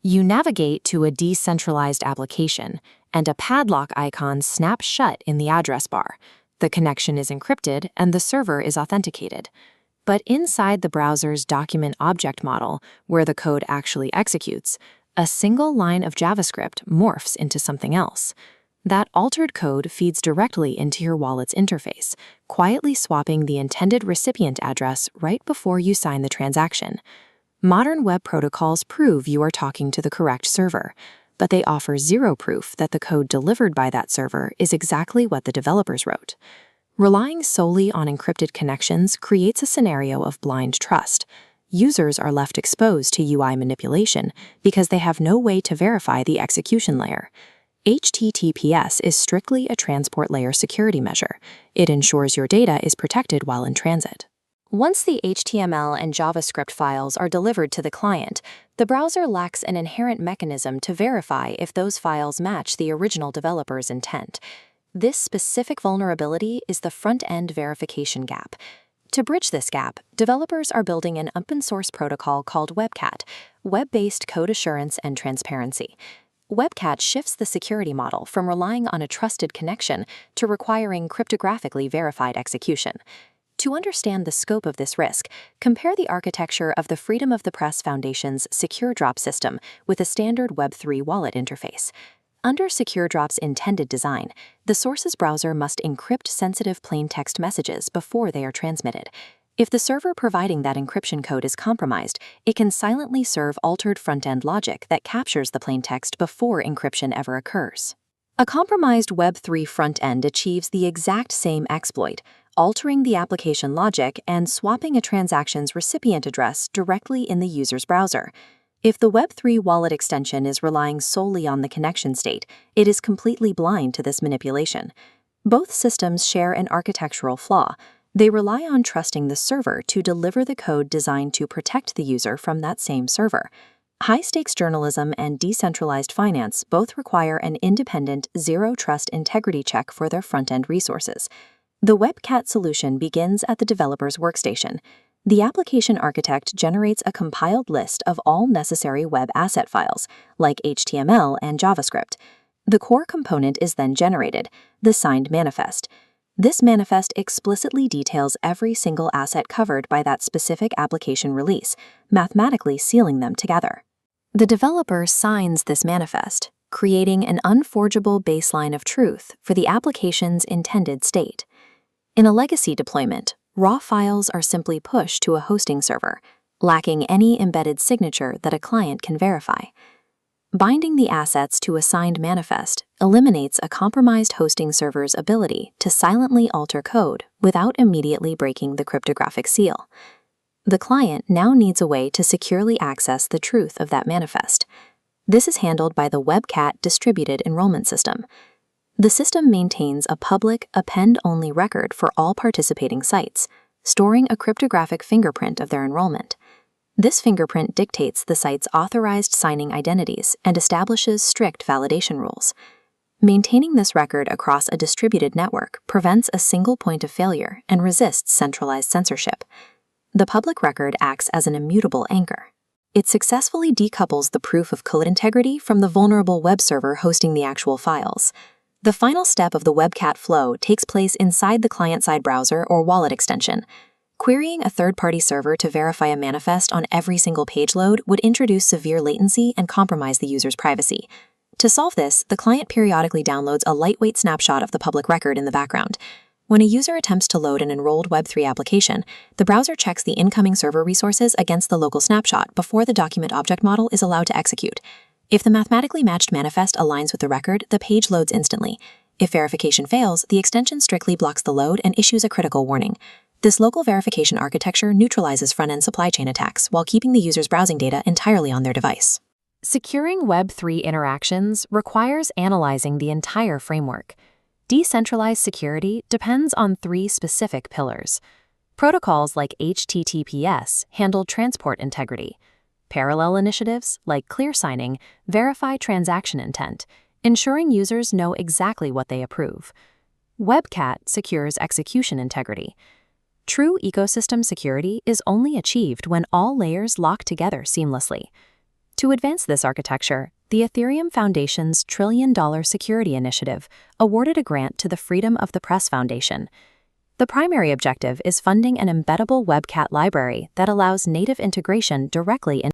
You navigate to a decentralized application, and a padlock icon snaps shut in the address bar. The connection is encrypted, and the server is authenticated. But inside the browser's document object model, where the code actually executes, a single line of JavaScript morphs into something else. That altered code feeds directly into your wallet's interface, quietly swapping the intended recipient address right before you sign the transaction. Modern web protocols prove you are talking to the correct server, but they offer zero proof that the code delivered by that server is exactly what the developers wrote. Relying solely on encrypted connections creates a scenario of blind trust. Users are left exposed to UI manipulation because they have no way to verify the execution layer. HTTPS is strictly a transport layer security measure. It ensures your data is protected while in transit. Once the HTML and JavaScript files are delivered to the client, the browser lacks an inherent mechanism to verify if those files match the original developer's intent. This specific vulnerability is the front-end verification gap. To bridge this gap, developers are building an open-source protocol called WEBCAT, Web-Based Code Assurance and Transparency. WEBCAT shifts the security model from relying on a trusted connection to requiring cryptographically verified execution. To understand the scope of this risk, compare the architecture of the Freedom of the Press Foundation's SecureDrop system with a standard Web3 wallet interface. Under SecureDrop's intended design, the source's browser must encrypt sensitive plain-text messages before they are transmitted. If the server providing that encryption code is compromised, it can silently serve altered front-end logic that captures the plaintext before encryption ever occurs. A compromised Web3 front-end achieves the exact same exploit, altering the application logic and swapping a transaction's recipient address directly in the user's browser. If the Web3 wallet extension is relying solely on the connection state, it is completely blind to this manipulation. Both systems share an architectural flaw. They rely on trusting the server to deliver the code designed to protect the user from that same server. High-stakes journalism and decentralized finance both require an independent, zero-trust integrity check for their front-end resources. The WEBCAT solution begins at the developer's workstation. The application architect generates a compiled list of all necessary web asset files, like HTML and JavaScript. The core component is then generated, the signed manifest. This manifest explicitly details every single asset covered by that specific application release, mathematically sealing them together. The developer signs this manifest, creating an unforgeable baseline of truth for the application's intended state. In a legacy deployment, raw files are simply pushed to a hosting server, lacking any embedded signature that a client can verify. Binding the assets to a signed manifest eliminates a compromised hosting server's ability to silently alter code without immediately breaking the cryptographic seal. The client now needs a way to securely access the truth of that manifest. This is handled by the WEBCAT distributed enrollment system. The system maintains a public, append-only record for all participating sites, storing a cryptographic fingerprint of their enrollment. This fingerprint dictates the site's authorized signing identities and establishes strict validation rules. Maintaining this record across a distributed network prevents a single point of failure and resists centralized censorship. The public record acts as an immutable anchor. It successfully decouples the proof of code integrity from the vulnerable web server hosting the actual files. The final step of the WEBCAT flow takes place inside the client-side browser or wallet extension. Querying a third-party server to verify a manifest on every single page load would introduce severe latency and compromise the user's privacy. To solve this, the client periodically downloads a lightweight snapshot of the public record in the background. When a user attempts to load an enrolled Web3 application, the browser checks the incoming server resources against the local snapshot before the document object model is allowed to execute. If the mathematically matched manifest aligns with the record, the page loads instantly. If verification fails, the extension strictly blocks the load and issues a critical warning. This local verification architecture neutralizes front-end supply chain attacks while keeping the user's browsing data entirely on their device. Securing Web3 interactions requires analyzing the entire framework. Decentralized security depends on three specific pillars. Protocols like HTTPS handle transport integrity. Parallel initiatives, like Clear Signing, verify transaction intent, ensuring users know exactly what they approve. WEBCAT secures execution integrity. True ecosystem security is only achieved when all layers lock together seamlessly. To advance this architecture, the Ethereum Foundation's $1 trillion security initiative awarded a grant to the Freedom of the Press Foundation. The primary objective is funding an embeddable WEBCAT library that allows native integration directly into